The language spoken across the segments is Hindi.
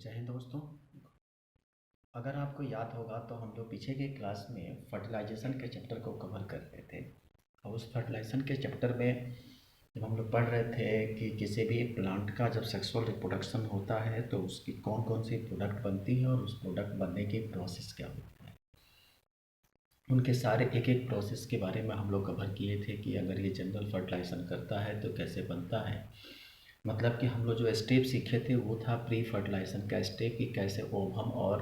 जय हिंद दोस्तों। अगर आपको याद होगा तो हम लोग पीछे के क्लास में फर्टिलाइजेशन के चैप्टर को कवर कर रहे थे और उस फर्टिलाइजेशन के चैप्टर में जब हम लोग पढ़ रहे थे कि किसी भी प्लांट का जब सेक्सुअल रिप्रोडक्शन होता है तो उसकी कौन कौन सी प्रोडक्ट बनती है और उस प्रोडक्ट बनने की प्रोसेस क्या होती है, उनके सारे एक एक प्रोसेस के बारे में हम लोग कवर किए थे कि अगर ये जनरल फर्टिलाइजेशन करता है तो कैसे बनता है। मतलब कि हम लोग जो स्टेप सीखे थे वो था प्री फर्टिलाइजेशन का स्टेप कि कैसे ओवम और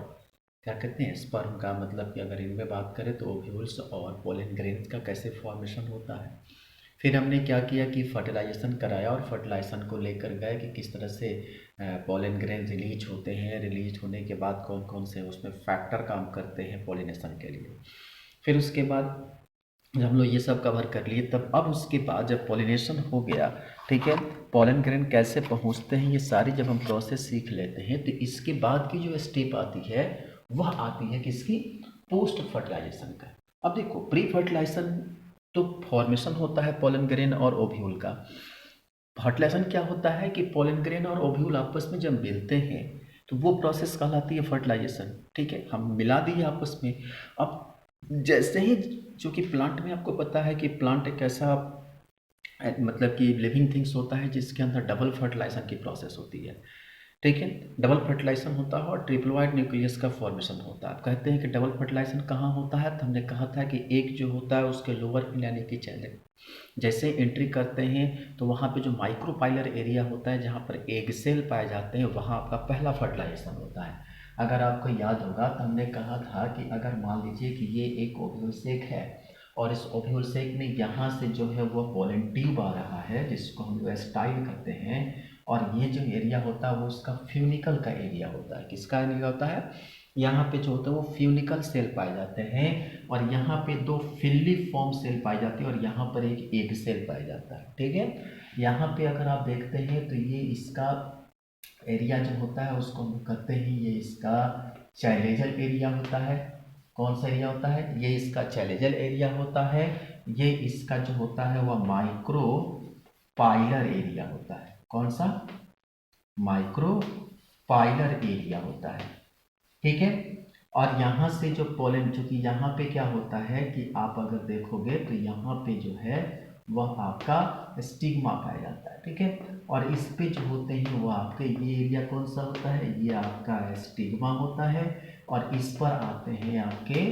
क्या कहते हैं स्पर्म का, मतलब कि अगर इनमें बात करें तो ओव्यूल्स और पोलन ग्रेन्स का कैसे फॉर्मेशन होता है। फिर हमने क्या किया कि फर्टिलाइजेशन कराया और फर्टिलाइजेशन को लेकर गए कि किस तरह से पोलन ग्रेन रिलीज होते हैं, रिलीज होने के बाद कौन कौन से उसमें फैक्टर काम करते हैं पोलिनेशन के लिए। फिर उसके बाद जब हम लोग ये सब कवर कर लिए तब अब उसके बाद जब पॉलिनेशन हो गया, ठीक है, पोलन ग्रेन कैसे पहुंचते हैं ये सारी जब हम प्रोसेस सीख लेते हैं तो इसके बाद की जो स्टेप आती है वह आती है किसकी, पोस्ट फर्टिलाइजेशन का। अब देखो प्री फर्टिलाइजेशन तो फॉर्मेशन होता है पोलन ग्रेन और ओव्यूल का। फर्टिलाइजेशन क्या होता है कि पोलन ग्रेन और ओव्यूल आपस में जब मिलते हैं तो वो प्रोसेस कहलाती है फर्टिलाइजेशन। ठीक है, हम मिला दिए आपस में। अब जैसे ही जो कि प्लांट में आपको पता है कि प्लांट एक ऐसा मतलब कि लिविंग थिंग्स होता है जिसके अंदर डबल फर्टिलाइजेशन की प्रोसेस होती है। ठीक है, डबल फर्टिलाइजेशन होता है और ट्रिप्लोइड न्यूक्लियस का फॉर्मेशन होता है। आप कहते हैं कि डबल फर्टिलाइजेशन कहाँ होता है, तो हमने कहा था कि एक जो होता है उसके लोअर हिल यानी कि चैनल जैसे एंट्री करते हैं तो वहाँ पे जो माइक्रोपाइलर एरिया होता है जहाँ पर एग सेल पाए जाते हैं वहाँ आपका पहला फर्टिलाइजेशन होता है। अगर आपको याद होगा तो हमने कहा था कि अगर मान लीजिए कि ये एक ओव्यूल सेक है और इस ओव्यूल सेक में यहाँ से जो है वो पोलन ट्यूब आ रहा है जिसको हम लोग स्टाइल करते हैं, और ये जो एरिया होता है वो उसका फ्यूनिकल का एरिया होता है। किसका एरिया होता है, यहाँ पे जो होता है वो फ्यूनिकल सेल पाए जाते हैं और यहाँ पे दो फिल्ली फॉर्म सेल पाई जाती है और यहाँ पर एक एग सेल पाया जाता है। ठीक है, यहाँ पे अगर आप देखते हैं तो ये इसका एरिया जो होता है उसको हम कहते हैं ये इसका चैलेजल एरिया होता है। कौन सा एरिया होता है, ये इसका चैलेजल एरिया होता है। ये इसका जो होता है वह माइक्रो पाइलर एरिया होता है। कौन सा, माइक्रो पाइलर एरिया होता है। ठीक है, और यहाँ से जो पोलन, चूंकि यहाँ पे क्या होता है कि आप अगर देखोगे तो यहाँ पे जो है वह आपका स्टिग्मा पाया जाता है। ठीक है, और इस पे जो होते हैं वो आपके ये एरिया कौन सा होता है, ये आपका स्टिग्मा होता है और इस पर आते हैं आपके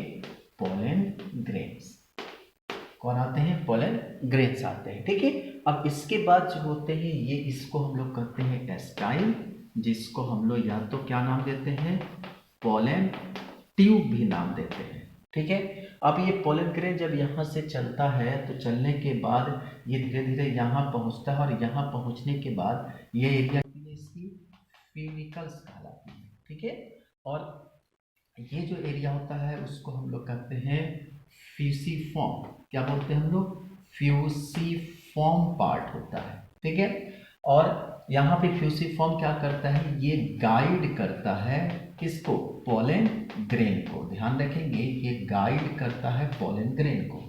पोलन ग्रेन्स। कौन आते हैं, पोलन ग्रेन्स आते हैं। ठीक है, अब इसके बाद जो होते हैं ये इसको हम लोग कहते हैं एस्टाइल, जिसको हम लोग या तो क्या नाम देते हैं, पोलन ट्यूब भी नाम देते हैं। ठीक है, अब ये पोलन ग्रेन जब यहाँ से चलता है तो चलने के बाद ये धीरे धीरे यहाँ पहुँचता है और यहाँ पहुँचने के बाद ये एरिया इसकी फ्यूनिकल्स कहलाती है। ठीक है, और ये जो एरिया होता है उसको हम लोग कहते हैं फ्यूसिफॉर्म। क्या बोलते हैं हम लोग, फ्यूसिफॉर्म पार्ट होता है। ठीक है, और यहाँ पे फ्यूसिफॉर्म क्या करता है, ये गाइड करता है किसको, पोलन ग्रेन को। ध्यान रखेंगे ये गाइड करता है पोलन ग्रेन को।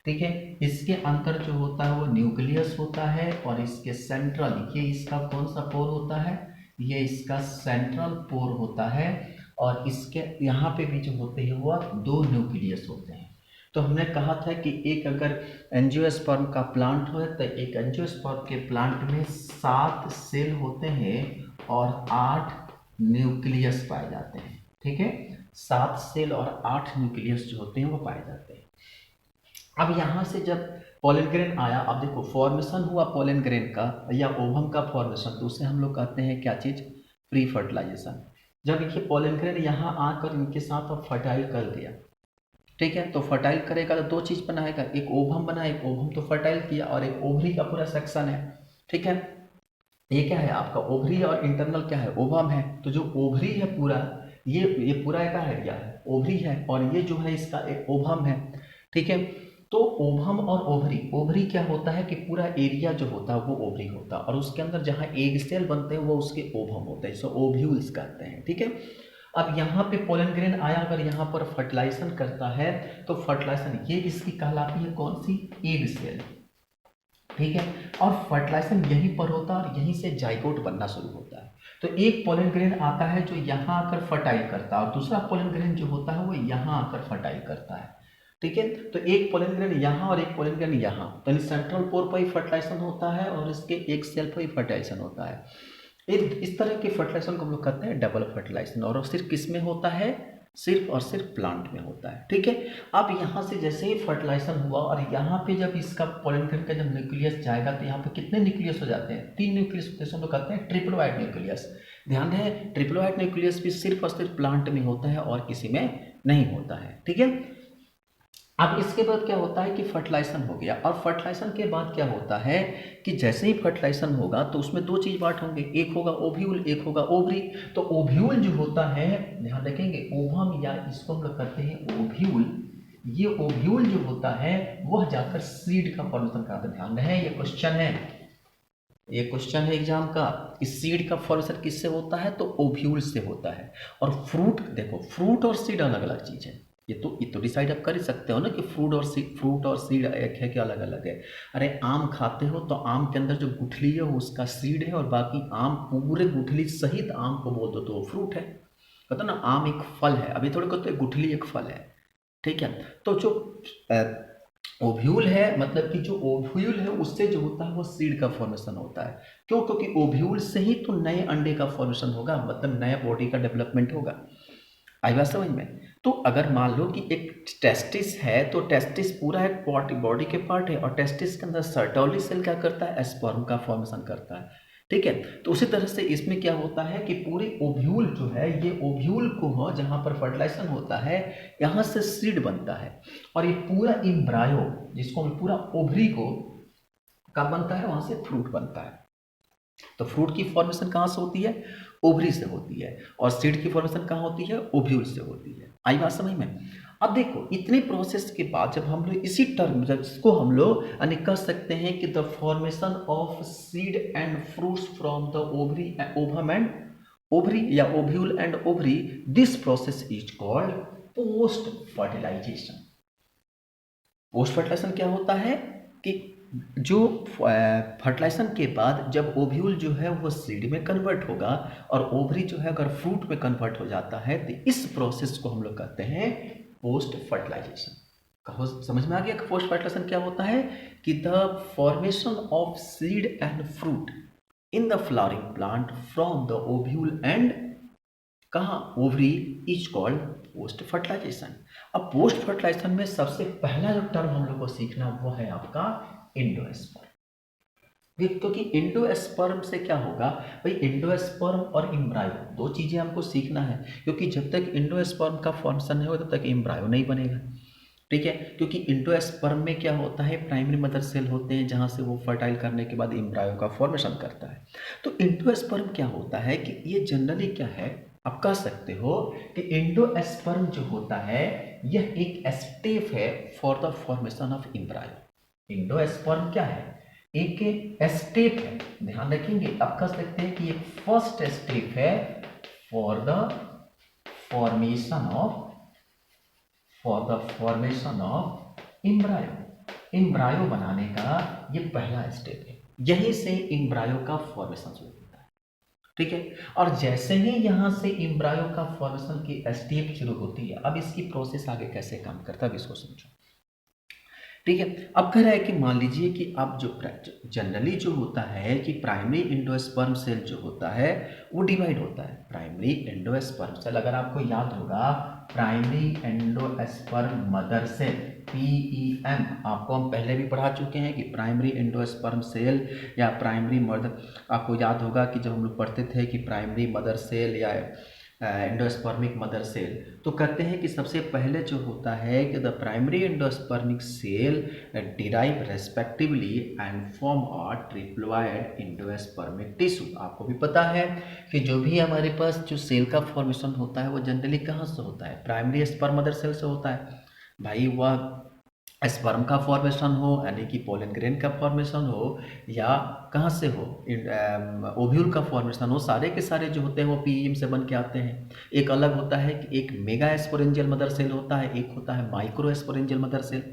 ठीक है, इसके अंदर जो होता है वो न्यूक्लियस होता है और इसके सेंट्रल, ये इसका कौन सा पोर होता है, ये इसका सेंट्रल पोर होता है और इसके यहाँ पे भी जो होते हैं वो दो न्यूक्लियस होते हैं। तो हमने कहा था कि एक अगर एंजियोस्पर्म का प्लांट हो तो एक एंजियोस्पर्म के प्लांट में 7 सेल होते हैं और 8 न्यूक्लियस पाए जाते हैं। ठीक है, 7 सेल और 8 न्यूक्लियस जो होते हैं वो पाए जाते हैं। अब यहाँ से जब पोलन ग्रेन आया, अब देखो फॉर्मेशन हुआ पोलन ग्रेन का या ओवम का फॉर्मेशन, तो उसे हम लोग कहते हैं क्या चीज़, प्री फर्टिलाइजेशन। जब ये पोलन ग्रेन यहाँ आकर इनके साथ अब फर्टाइल कर दिया, ठीक है, तो फर्टाइल करेगा तो दो चीज़ बनाएगा, एक ओवम बना, एक ओवम तो फर्टाइल किया और एक ओवरी का पूरा सेक्शन है। ठीक है, ये क्या है आपका ओवरी और इंटरनल क्या है, ओवम है। तो जो ओवरी है पूरा ये पूरा क्या है, क्या है, ओवरी है और ये जो है इसका एक ओवम है। ठीक है, तो ओवम और ओवरी, ओवरी क्या होता है कि पूरा एरिया जो होता है वो ओवरी होता है और उसके अंदर जहाँ एग सेल बनते हैं वो उसके ओवम होते हैं, इसे ओव्यूल्स कहते हैं। ठीक है, अब यहाँ पे पोलन ग्रेन आया, अगर यहाँ पर फर्टिलाइजेशन करता है तो फर्टिलाइजेशन ये इसकी कहलाती है कौन सी, एग सेल। ठीक है, और फर्टिलाइजेशन यहीं पर होता है और यहीं से जाइगोट बनना शुरू होता है। तो तो एक पोलन ग्रेन आता है जो यहाँ आकर फर्टाइल करता है और दूसरा पोलन ग्रेन जो होता है वो यहाँ आकर फर्टाइल करता है। ठीक है, तो एक पोलन ग्रेन यहाँ और एक पोलन ग्रेन यहाँ, तो सेंट्रल पोर पर ही फर्टिलाइजेशन होता है और इसके एक सेल पर ही फर्टिलाइजेशन होता है। इस तरह के फर्टिलाइजेशन को हम लोग कहते हैं डबल फर्टिलाइजेशन, और सिर्फ किस में होता है, सिर्फ और सिर्फ प्लांट में होता है। ठीक है, अब यहाँ से जैसे ही फर्टिलाइजेशन हुआ और यहाँ पे जब इसका पोलन ग्रेन का जब न्यूक्लियस जाएगा तो यहाँ पे कितने न्यूक्लियस हो जाते हैं, 3 न्यूक्लियस होते हैं, हम लोग कहते हैं ट्रिप्लोइड न्यूक्लियस। ध्यान रहे, ट्रिप्लोइड न्यूक्लियस भी सिर्फ और सिर्फ प्लांट में होता है और किसी में नहीं होता है। ठीक है, अब इसके बाद क्या होता है कि फर्टिलाइजेशन हो गया, और फर्टिलाइजेशन के बाद क्या होता है कि जैसे ही फर्टिलाइजेशन होगा तो उसमें 2 चीज पार्ट होंगे, एक होगा ओव्यूल, एक होगा ओवरी। तो ओव्यूल जो होता है, ध्यान रखेंगे, ओवम या इसको हम लोग कहते हैं ओव्यूल, ये ओव्यूल जो होता है वह जाकर सीड का फॉर्मेशन कराता है। ध्यान रहे, ये क्वेश्चन है, ये क्वेश्चन है एग्जाम का, इस सीड का फॉर्मेशन किससे होता है, तो ओव्यूल से होता है। और फ्रूट, देखो फ्रूट और सीड अलग अलग चीज है, ये तो डिसाइड आप कर ही सकते हो ना कि फ्रूट और सीड एक है कि अलग अलग है। अरे आम खाते हो तो आम के अंदर जो गुठली है वो उसका सीड है, और बाकी आम पूरे गुठली सहित आम को बोल दो तो वो फ्रूट है। कहते ना आम एक फल है, अभी थोड़े कहते हैं गुठली एक फल है। ठीक है, तो जो ओव्यूल है, मतलब कि जो ओव्यूल है उससे जो होता है वो सीड का फॉर्मेशन होता है। क्यों, क्योंकि ओव्यूल से ही तो नए अंडे का फॉर्मेशन होगा, मतलब नया बॉडी का डेवलपमेंट होगा। आई बात समझ में। तो अगर मान लो कि एक टेस्टिस है, तो टेस्टिस पूरा एक बॉडी के पार्ट है, और टेस्टिस के अंदर सर्टोली सेल क्या करता है, स्पर्म का फॉर्मेशन करता है। ठीक है, तो उसी तरह से इसमें क्या होता है कि पूरे ओव्यूल जो है, ये ओव्यूल को जहाँ पर फर्टिलाइजेशन होता है यहाँ से सीड बनता है, और ये पूरा एम्ब्रायो जिसको हम पूरा ओवरी को कब बनता है, वहाँ से फ्रूट बनता है। तो फ्रूट की फॉर्मेशन कहाँ से होती है, ओवरी से होती है, और सीड की फॉर्मेशन कहाँ होती है, ओव्यूल से होती है। आई बात समझ में। अब देखो इतने प्रोसेस के बाद जब हम लोग इसी टर्म, जिसको हम लोग यानी कह सकते हैं कि the formation of seed and fruits from the ovary, ovum and ovary या ovule and ovary, this process is called post fertilization. Post fertilization क्या होता है कि जो फर्टिलाइजेशन के बाद जब ओव्यूल जो है वो सीड में कन्वर्ट होगा और ओवरी जो है अगर फ्रूट में कन्वर्ट हो जाता है, तो इस प्रोसेस को हम लोग कहते हैं पोस्ट फर्टिलाइजेशन। कहो समझ में आ गया। पोस्ट फर्टिलाइजेशन क्या होता है कि the formation of seed and fruit in the flowering plant from the ovule and कहाँ, ovary, is called post fertilization. अब पोस्ट फर्टिलाइजेशन में सबसे पहला जो टर्म हम लोग को सीखना वो है आपका एंडोस्पर्म। क्योंकि एंडोस्पर्म से क्या होगा भाई, एंडोस्पर्म और एम्ब्रायो 2 चीजें हमको सीखना है, क्योंकि जब तक एंडोस्पर्म का फॉर्मेशन नहीं होगा तब तक एम्ब्रायो नहीं बनेगा। ठीक है, क्योंकि एंडोस्पर्म में क्या होता है, प्राइमरी मदर सेल होते हैं जहां से वो फर्टाइल करने के बाद एम्ब्रायो का फॉर्मेशन करता है। तो एंडोस्पर्म क्या होता है कि ये जनरली क्या है, आप कह सकते हो कि एंडोस्पर्म जो होता है यह एक स्टेप है for the formation of embryo. Endosperm क्या है, एक स्टेप है, ध्यान रखेंगे, आप कह सकते हैं कि एक फर्स्ट स्टेप है for the formation of embryo. Embryo बनाने का ये पहला स्टेप है, यहीं से एम्ब्रायो का फॉर्मेशन शुरू होता है। ठीक है, और जैसे ही यहां से एम्ब्रायो का फॉर्मेशन की स्टेप शुरू होती है, अब इसकी प्रोसेस आगे कैसे काम करता है इसको समझो। ठीक है, अब कह रहा है कि मान लीजिए कि अब जो जनरली जो होता है कि प्राइमरी एंडोस्पर्म सेल जो होता है वो डिवाइड होता है। प्राइमरी एंडोस्पर्म सेल, अगर आपको याद होगा, primary endosperm mother cell, PEM, आपको हम पहले भी पढ़ा चुके हैं कि प्राइमरी एंडोस्पर्म सेल या प्राइमरी मदर, आपको याद होगा कि जब हम लोग पढ़ते थे कि प्राइमरी मदर सेल या एंडोस्पर्मिक मदर सेल, तो कहते हैं कि सबसे पहले जो होता है कि the primary endospermic cell derive respectively and form a triploid endospermic tissue. आपको भी पता है कि जो भी हमारे पास जो सेल का फॉर्मेशन होता है वो जनरली कहाँ से होता है, प्राइमरी स्पर्म मदर सेल से होता है। भाई वह स्पर्म का फॉर्मेशन हो यानी कि पोलन ग्रेन का फॉर्मेशन हो या कहाँ से हो, ओव्यूल का फॉर्मेशन हो, सारे के सारे जो होते हैं वो पीएम से बन के आते हैं। एक अलग होता है कि एक मेगा स्पोरेंजियल मदर सेल होता है, एक होता है माइक्रो स्पोरेंजियल मदर सेल।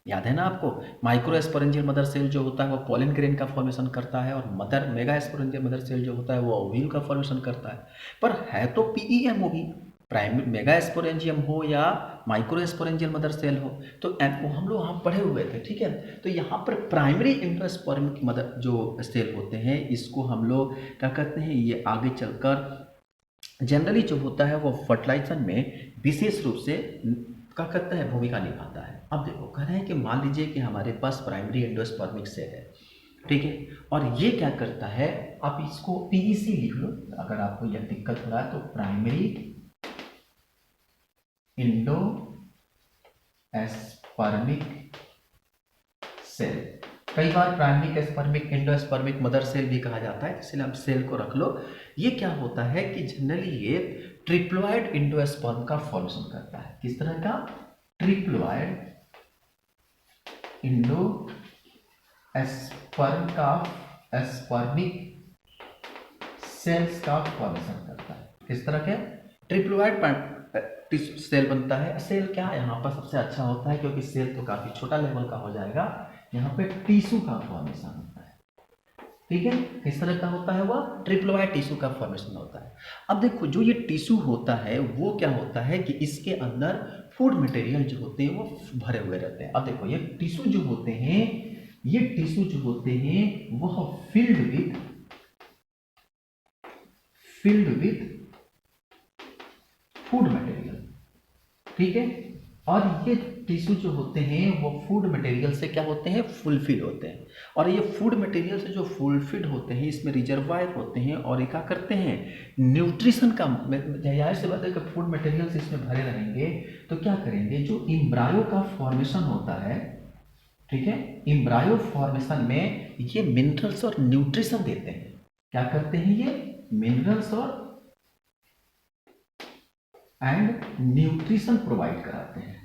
याद है ना आपको? माइक्रोस्पोरेंजियल मदर सेल जो होता है वो पोलन ग्रेन का फॉर्मेशन करता है, और mother mega sporangial mother cell जो होता है वो ओव्यूल का फॉर्मेशन करता है। पर है तो पीईएम वो भी, प्राइमरी मेगा स्पोरेंजियम हो या माइक्रोस्पोरेंजियल मदर सेल हो, तो वो हम लोग वहाँ पढ़े हुए थे, ठीक है। तो यहाँ पर प्राइमरी एंडोस्पर्मिक मदर जो सेल होते हैं, इसको हम लोग क्या कहते हैं, ये आगे चलकर जनरली जो होता है वो फर्टिलाइजेशन में विशेष रूप से क्या करता है, भूमिका निभाता है। अब देखो कह रहे हैं कि मान लीजिए कि हमारे पास प्राइमरी एंडोस्पर्मिक सेल है, ठीक है, और ये क्या करता है, आप इसको पीईसी लिख लो अगर आपको यह दिक्कत हो रहा है तो, प्राइमरी एंडोस्पर्मिक सेल। कई बार primary spermic endospermic mother cell भी कहा जाता है, इसलिए आप सेल को रख लो। ये क्या होता है कि जनरली ये ट्रिप्लोइड एंडोस्पर्म का फॉर्मेशन करता है। किस तरह का? ट्रिप्लोइड एंडोस्पर्म का स्पर्मिक सेल्स का फॉर्मेशन करता है। किस तरह के? ट्रिप्लोइड सेल बनता है। सेल क्या यहाँ पर सबसे अच्छा होता है, क्योंकि सेल तो काफी छोटा लेवल का हो जाएगा, यहाँ पे टिश्यू का फॉर्मेशन होता है, ठीक है। किस तरह का होता है? वह ट्रिप्लोइड टिश्यू का फॉर्मेशन होता है। अब देखो जो ये टिश्यू होता है वो क्या होता है कि इसके अंदर फूड मटेरियल जो होते हैं वो भरे हुए रहते हैं। अब देखो ये टिश्यू जो होते हैं, ये टिश्यू जो होते हैं वह फिल्ड विथ फूड मटेरियल, ठीक है। और ये टिश्यू जो होते हैं वो फूड मटेरियल से क्या होते हैं? फुलफिल होते हैं। और ये फूड मटेरियल से जो फुलफिल होते हैं इसमें रिजर्वायर होते हैं, और ये क्या करते हैं? न्यूट्रिशन का, जाहिर सी बात है कि फूड मटेरियल इसमें भरे रहेंगे तो क्या करेंगे, जो एम्ब्रायो का फॉर्मेशन होता है, ठीक है, एम्ब्रायो फॉर्मेशन में ये मिनरल्स और न्यूट्रिशन देते हैं। क्या करते हैं? ये मिनरल्स और एंड न्यूट्रिशन प्रोवाइड कराते हैं।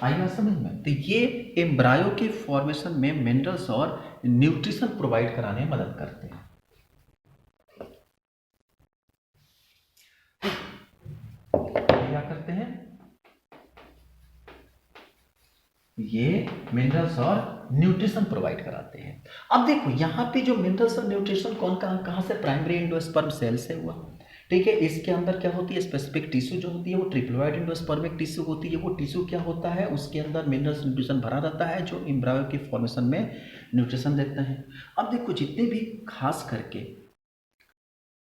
आई बात समझ में? तो ये एम्ब्रायो के फॉर्मेशन में मिनरल्स और न्यूट्रिशन प्रोवाइड कराने में मदद करते हैं। क्या करते हैं? ये मिनरल्स और न्यूट्रिशन प्रोवाइड कराते हैं। अब देखो यहाँ पे जो मिनरल्स और न्यूट्रिशन कहाँ से? प्राइमरी एंडोस्पर्म सेल से हुआ, ठीक है। इसके अंदर क्या होती है? स्पेसिफिक टिश्यू जो होती है वो ट्रिप्लोइड एंडोस्पर्मिक टिश्यू होती है। वो टिश्यू क्या होता है? उसके अंदर मिनरल्स न्यूट्रिशन भरा रहता है जो एम्ब्रायो के फॉर्मेशन में न्यूट्रिशन देते हैं। अब देखो जितने भी खास करके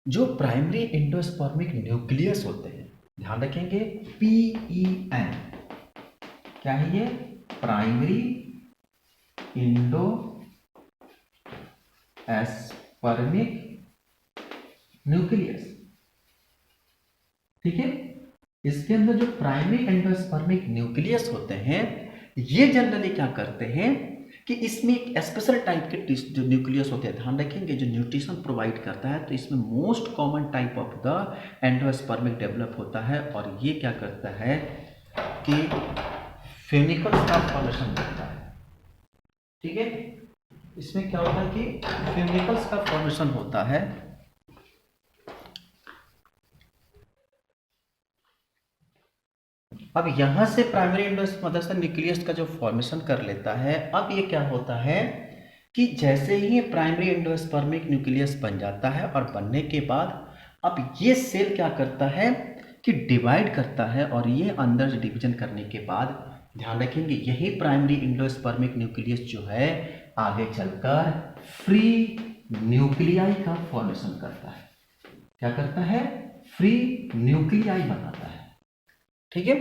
जो प्राइमरी एंडोस्पर्मिक न्यूक्लियस होते हैं, ध्यान रखेंगे, PEN, क्या है ये? प्राइमरी एंडोस्पर्मिक न्यूक्लियस, ठीक है। इसके अंदर जो प्राइमरी एंडोस्पर्मिक न्यूक्लियस होते हैं ये जनरली क्या करते हैं कि इसमें एक स्पेशल टाइप के जो न्यूक्लियस होते हैं, ध्यान रखेंगे, जो न्यूट्रिशन प्रोवाइड करता है, तो इसमें most common type of the endospermic develop होता है, और ये क्या करता है कि फ्यूनिकल्स का फॉर्मेशन करता है, ठीक है। इसमें क्या होता है कि फ्यूनिकल्स का फॉर्मेशन होता है। अब यहां से प्राइमरी एंडोस्पर्मिक न्यूक्लियस का जो फॉर्मेशन कर लेता है, अब ये क्या होता है कि जैसे ही ये प्राइमरी एंडोस्पर्मिक न्यूक्लियस बन जाता है, और बनने के बाद अब ये सेल क्या करता है कि डिवाइड करता है, और ये अंदर डिवीजन करने के बाद ध्यान रखेंगे यही प्राइमरी एंडोस्पर्मिक न्यूक्लियस जो है आगे चलकर फ्री न्यूक्लियाई का फॉर्मेशन करता है। क्या करता है? फ्री न्यूक्लियाई बनाता है, ठीक है।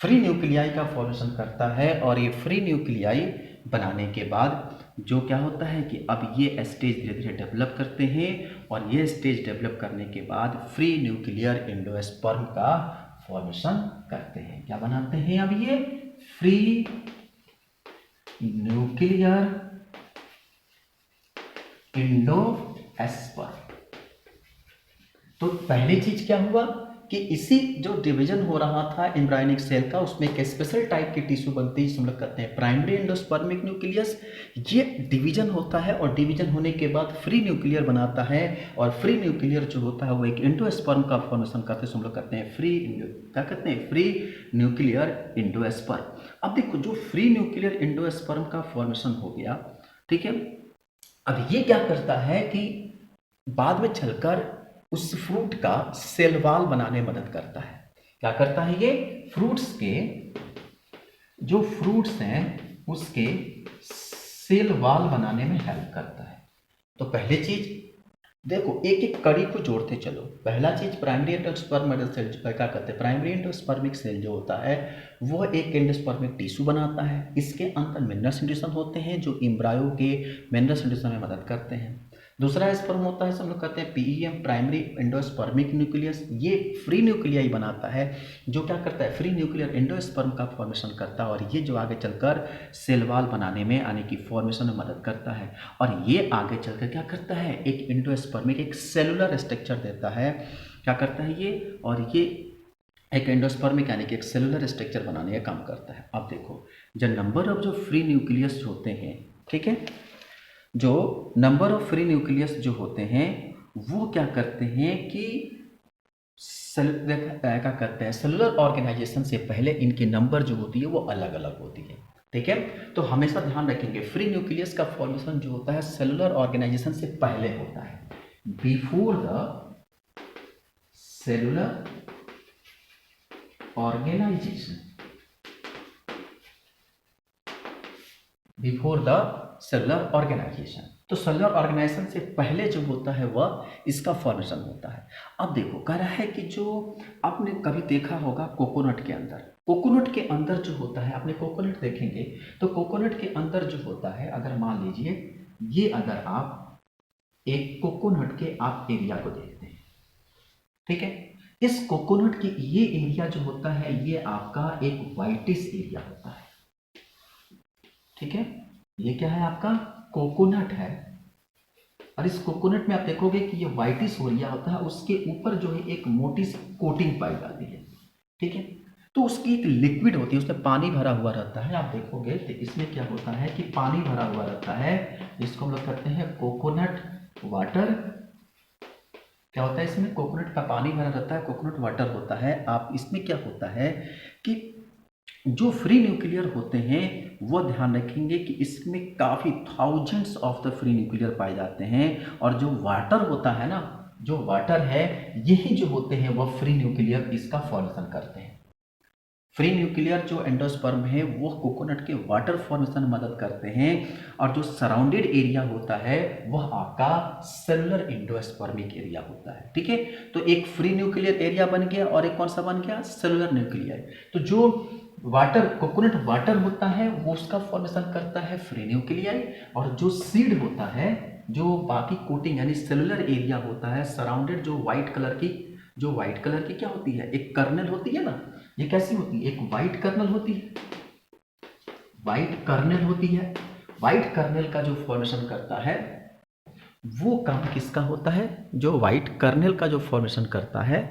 फ्री न्यूक्लियाई का फॉर्मेशन करता है, और ये फ्री न्यूक्लियाई बनाने के बाद जो क्या होता है कि अब ये स्टेज धीरे धीरे डेवलप करते हैं, और ये स्टेज डेवलप करने के बाद फ्री न्यूक्लियर एंडोस्पर्म का फॉर्मेशन करते हैं। क्या बनाते हैं? अब ये फ्री न्यूक्लियर एंडोस्पर्म। तो पहली चीज क्या हुआ कि इसी जो डिवीजन हो रहा था एम्ब्रायोनिक सेल का, उसमें एक स्पेशल टाइप की टिश्यू बनती है जिसे हम लोग कहते हैं प्राइमरी एंडोस्पर्मिक न्यूक्लियस। ये डिवीजन होता है, और डिवीजन होने के बाद फ्री न्यूक्लियर बनाता है, और फ्री न्यूक्लियर जो होता है वो एक एंडोस्पर्म का फॉर्मेशन करते हैं, हम लोग कहते हैं फ्री, क्या कहते हैं? Free nuclear endosperm. अब देखो जो फ्री न्यूक्लियर एंडोस्पर्म का फॉर्मेशन हो गया, ठीक है, अब ये क्या करता है कि बाद में चलकर उस फ्रूट का सेल वॉल बनाने में मदद करता है। क्या करता है ये? फ्रूट्स के जो फ्रूट्स हैं उसके सेल वॉल बनाने में हेल्प करता है। तो पहली चीज देखो, एक एक कड़ी को जोड़ते चलो। पहला चीज प्राइमरी एंडोस्पर्मिक सेल, क्या कहते हैं, प्राइमरी एंडोस्पर्मिक सेल जो होता है वो एक एंडोस्पर्मिक टिश्यू बनाता है। इसके अंदर मिनरल सिंथेसिस होते हैं जो एम्ब्रायो के मिनरल सिंथेसिस में मदद करते हैं। दूसरा स्पर्म होता है, सब लोग कहते हैं पीईएम, प्राइमरी एंडोस्पर्मिक न्यूक्लियस। ये फ्री न्यूक्लियाई बनाता है जो क्या करता है, फ्री न्यूक्लियर एंडोस्पर्म का फॉर्मेशन करता है, और ये जो आगे चलकर सेल वॉल बनाने में यानी कि फॉर्मेशन में मदद करता है। और ये आगे चलकर क्या करता है, एक एंडोस्पर्मिक एक सेलुलर स्ट्रक्चर देता है। क्या करता है ये, और ये एक एंडोस्पर्मिक यानी कि एक सेलुलर स्ट्रक्चर बनाने का काम करता है। अब देखो जो नंबर ऑफ जो फ्री न्यूक्लियस होते हैं, ठीक है, जो नंबर ऑफ फ्री न्यूक्लियस जो होते हैं वो क्या करते हैं कि क्या करते हैं, सेलुलर ऑर्गेनाइजेशन से पहले इनकी नंबर जो होती है वो अलग अलग होती है। ठीक है, तो हमेशा ध्यान रखेंगे फ्री न्यूक्लियस का फॉर्मेशन जो होता है सेलुलर ऑर्गेनाइजेशन से पहले होता है, before the cellular organisation, before the cellular organisation. तो सेलुलर ऑर्गेनाइजेशन से पहले जो होता है वह इसका फॉर्मेशन होता है। अब देखो कह रहा है कि जो आपने कभी देखा होगा कोकोनट के अंदर, कोकोनट के अंदर जो होता है, आपने कोकोनट देखेंगे तो कोकोनट के अंदर जो होता है, अगर मान लीजिए ये अगर आप एक कोकोनट के आप एरिया को देखते हैं, ठीक है, इस कोकोनट के ये एरिया जो होता है ये आपका एक व्हाइटिश एरिया होता है। ठीक है, ये क्या है, आपका कोकोनट है, और इस कोकोनट में आप देखोगे कि ये व्हाइटिश एरिया होता है, उसके ऊपर जो है एक मोटी सी कोटिंग पाई जाती है। ठीक है, तो उसकी एक लिक्विड होती है, उसमें पानी भरा हुआ रहता है। आप देखोगे तो इसमें क्या होता है कि पानी भरा हुआ रहता है, जिसको हम लोग कहते हैं कोकोनट वाटर। क्या होता है, इसमें कोकोनट का पानी भरा रहता है, कोकोनट वाटर होता है। आप इसमें क्या होता है कि जो फ्री न्यूक्लियर होते हैं वो ध्यान रखेंगे कि इसमें काफ़ी thousands of the free nuclear पाए जाते हैं, और जो वाटर होता है ना, जो वाटर है यही जो होते हैं वह फ्री न्यूक्लियर इसका फॉर्मेशन करते हैं। फ्री न्यूक्लियर जो एंडोस्पर्म है वो कोकोनट के वाटर फॉर्मेशन में मदद करते हैं, और जो सराउंडेड एरिया होता है वह आपका सेलुलर एंडोस्पर्मिक एरिया होता है। ठीक है, तो एक फ्री न्यूक्लियर एरिया बन गया और एक कौन सा बन गया, सेलुलर न्यूक्लियर। तो जो वाटर कोकोनट वाटर होता है वो उसका फॉर्मेशन करता है फ्री न्यूक्लियाई, और जो सीड होता है, जो बाकी कोटिंग यानी सेलुलर एरिया होता है सराउंडेड, जो व्हाइट कलर की क्या होती है, एक कर्नल होती है ना, ये कैसी होती है, एक व्हाइट कर्नल होती है, व्हाइट कर्नल होती है। व्हाइट कर्नल का जो फॉर्मेशन करता है वो काम किसका होता है, जो व्हाइट कर्नल का जो फॉर्मेशन करता है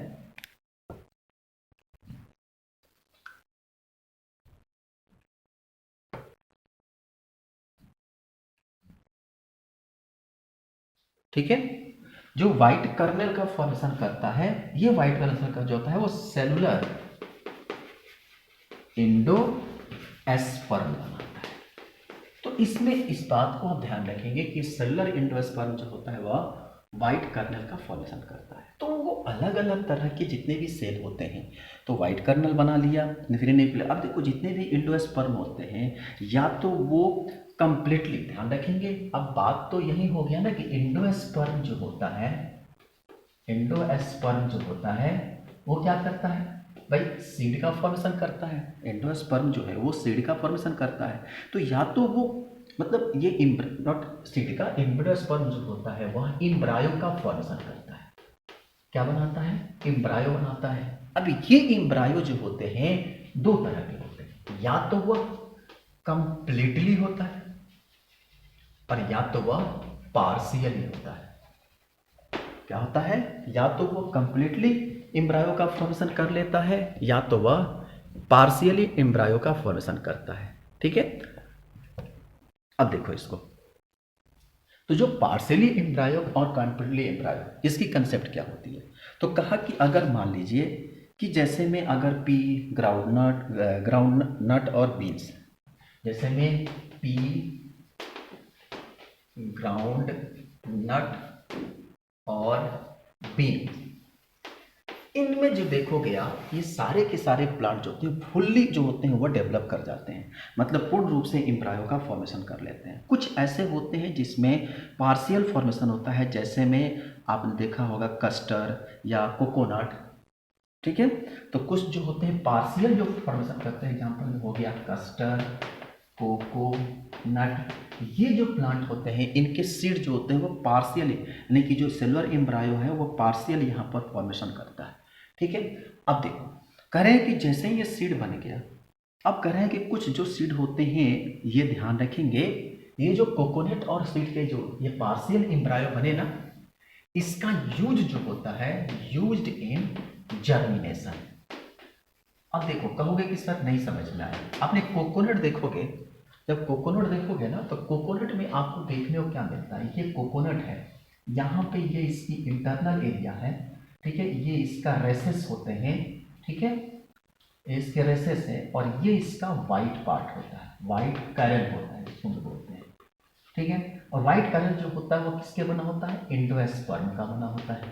ठीक है, जो व्हाइट कर्नल का फॉर्मेशन करता है, ये व्हाइट कर्नल का जो होता है वो सेलुलर एंडोस्पर्म बनाता है। तो इसमें इस बात को आप ध्यान रखेंगे कि सेलुलर एंडोस्पर्म जो होता है वह व्हाइट कर्नल का फॉर्मेशन करता है। तो वो अलग अलग तरह के जितने भी सेल होते हैं, तो व्हाइट कर्नल बना लिया फ्री न्यूक्लियर। अब देखो जितने भी एंडोस्पर्म होते हैं या तो वो कंप्लीटली, ध्यान रखेंगे, अब बात तो यही हो गया ना कि एंडोस्पर्म जो होता है, एंडोस्पर्म जो होता है वो क्या करता है भाई, सीड का फॉर्मेशन करता है। एंडोस्पर्म जो है वो सीड का फॉर्मेशन करता है। तो या तो वो मतलब ये नॉट सीड का, एंडोस्पर्म जो होता है वह एम्ब्रायो का फॉर्मेशन करता है। क्या बनाता है, एम्ब्रायो बनाता है। अब ये एम्ब्रायो जो होते हैं दो तरह के होते हैं, या तो वह कंप्लीटली होता है और या तो वह पार्शियली होता है। क्या होता है, या तो वो कंप्लीटली एम्ब्रायो का फॉर्मेशन कर लेता है या तो वह पार्शियली एम्ब्रायो का फॉर्मेशन करता है। ठीक है, अब देखो इसको, तो जो पार्शियली एम्ब्रायो और कंप्लीटली एम्ब्रायो, इसकी कंसेप्ट क्या होती है, तो कहा कि अगर मान लीजिए कि जैसे में अगर पी ग्राउंड नट और बीन्स, जैसे में पी ग्राउंड नट और बीन, इनमें जो देखोगे आप ये सारे के सारे प्लांट जो होते हैं फुल्ली जो होते हैं वो डेवलप कर जाते हैं, मतलब पूर्ण रूप से एम्ब्रायो का फॉर्मेशन कर लेते हैं। कुछ ऐसे होते हैं जिसमें पार्शियल फॉर्मेशन होता है, जैसे में आपने देखा होगा कस्टर या कोकोनट, ठीक है। तो कुछ जो होते हैं पार्शियल जो फॉर्मेशन करते हैं, एग्जाम्पल हो गया कस्टर, कोकोनट, ये जो प्लांट होते हैं इनके सीड जो होते हैं वो पार्शियल, यानी कि जो सेलुलर एम्ब्रायो है वो पार्शियल यहाँ पर फॉर्मेशन करता है, ठीक है। अब देखो कह रहे हैं कि जैसे ही ये सीड बन गया, अब कह रहे हैं कि कुछ जो सीड होते हैं ये ध्यान रखेंगे, ये जो कोकोनट और सीड के जो ये पार्शियल एम्ब्रायो बने ना, इसका यूज जो होता है यूज्ड इन जर्मिनेशन। अब देखो कहोगे कि सर नहीं समझ में आया, आपने कोकोनट देखोगे, जब कोकोनट देखोगे ना तो कोकोनट में आपको देखने को क्या मिलता है, ये कोकोनट है, यहाँ पे ये इसकी इंटरनल एरिया है, ठीक है, ये इसका रेसेस होते हैं, ठीक है, इसके रेसेस है, और ये इसका वाइट पार्ट होता है, वाइट कैरल होता है जिसको हम बोलते हैं, ठीक है। और वाइट कैरल जो होता है वो किसके बना होता है, एंडोस्पर्म का बना होता है,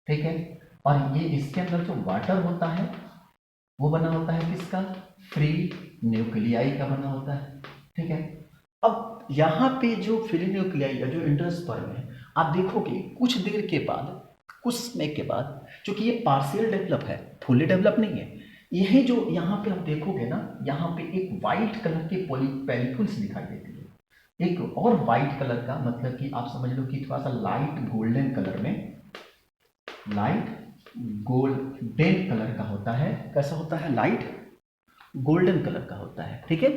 ठीक है। और ये इसके अंदर जो वाटर होता है वो बना होता है किसका, फ्री न्यूक्लियाई का बना होता है, ठीक है। अब यहाँ पे जो फ्री न्यूक्लियाई या जो एंडोस्पर्म है, आप देखोगे कुछ देर के बाद, कुछ समय के बाद, क्योंकि ये पार्शियल डेवलप है, फुल्ली डेवलप नहीं है, यही जो यहाँ पे आप देखोगे ना, यहाँ पे एक वाइट कलर के पेलिकल्स दिखाई देती है, एक और वाइट कलर का, मतलब कि आप समझ लो कि थोड़ा सा लाइट गोल्डन कलर में, लाइट गोल्डन कलर का होता है, कैसा होता है, लाइट गोल्डन कलर का होता है, ठीक है।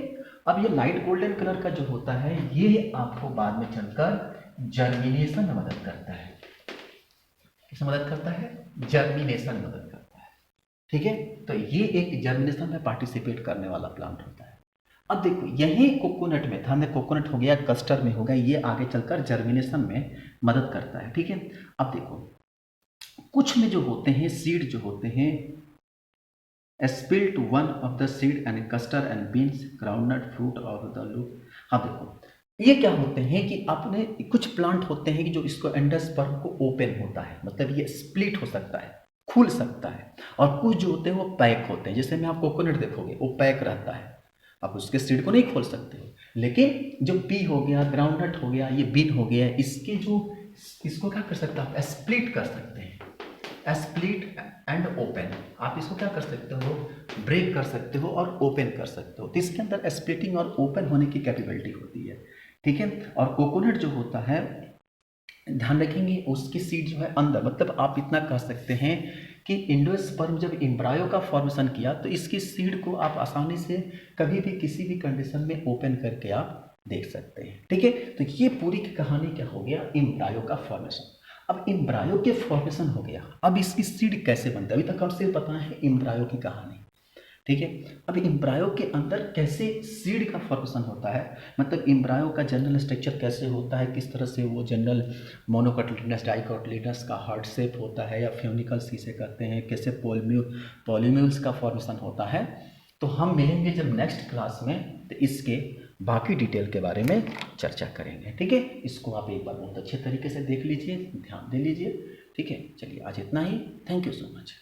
अब ये लाइट गोल्डन कलर का जो होता है ये आपको बाद में चलकर जर्मिनेशन में मदद करता है, किसमें मदद करता है, जर्मिनेशन में मदद करता है, ठीक है। तो ये एक जर्मिनेशन में पार्टिसिपेट करने वाला प्लांट होता है। अब देखो यही कोकोनट में था, कोकोनट हो गया, कस्टर में हो गया, ये आगे चलकर जर्मिनेशन में मदद करता है, ठीक है। अब देखो कुछ में जो होते हैं सीड जो होते हैं, spilt one of the seed and castor and beans groundnut fruit of the loop. हाँ देखो ये क्या होते हैं कि अपने कुछ प्लांट होते हैं कि जो इसको एंडोस्पर्म को ओपन होता है, मतलब ये स्प्लिट हो सकता है, खुल सकता है, और कुछ जो होते हैं वो पैक होते हैं, जैसे में आप कोकोनट देखोगे वो पैक रहता है, आप उसके सीड को नहीं खोल सकते हो। लेकिन जो पी हो गया, ग्राउंडनट हो गया, ये बीन हो गया, इसके जो इसको क्या कर सकते हैं आप, स्प्लिट कर सकते हैं, स्प्लिट एंड ओपन, आप इसको क्या कर सकते हो, ब्रेक कर सकते हो और ओपन कर सकते हो, तो इसके अंदर स्प्लिटिंग और ओपन होने की कैपेबिलिटी होती है, ठीक है। और कोकोनट जो होता है ध्यान रखेंगे उसकी सीड जो है अंदर, मतलब आप इतना कह सकते हैं कि एंडोस्पर्म जब एम्ब्रायो का फॉर्मेशन किया तो इसकी सीड को आप आसानी से कभी भी किसी भी कंडीशन में ओपन करके आप देख सकते हैं, ठीक है। तो ये पूरी की कहानी क्या हो गया, एम्ब्रायो का फॉर्मेशन। अब एम्ब्रायो के फॉर्मेशन हो गया, अब इसकी सीड कैसे बनता है, अभी तक हम सिर्फ पता है एम्ब्रायो की कहानी, ठीक है। अब एम्ब्रायो के अंदर कैसे सीड का फॉर्मेशन होता है, मतलब एम्ब्रायो का जनरल स्ट्रक्चर कैसे होता है, किस तरह से वो जनरल मोनोकोटिलिडनस डाइकोटिलिडनस का हार्ट शेप होता है या फ्यूनिकल्स किसे कहते हैं, कैसे पॉलीम्यूल्स का फॉर्मेशन होता है, तो हम मिलेंगे जब नेक्स्ट क्लास में तो इसके बाकी डिटेल के बारे में चर्चा करेंगे, ठीक है। इसको आप एक बार बहुत अच्छे तरीके से देख लीजिए, ध्यान दे लीजिए, ठीक है। चलिए आज इतना ही, थैंक यू सो मच।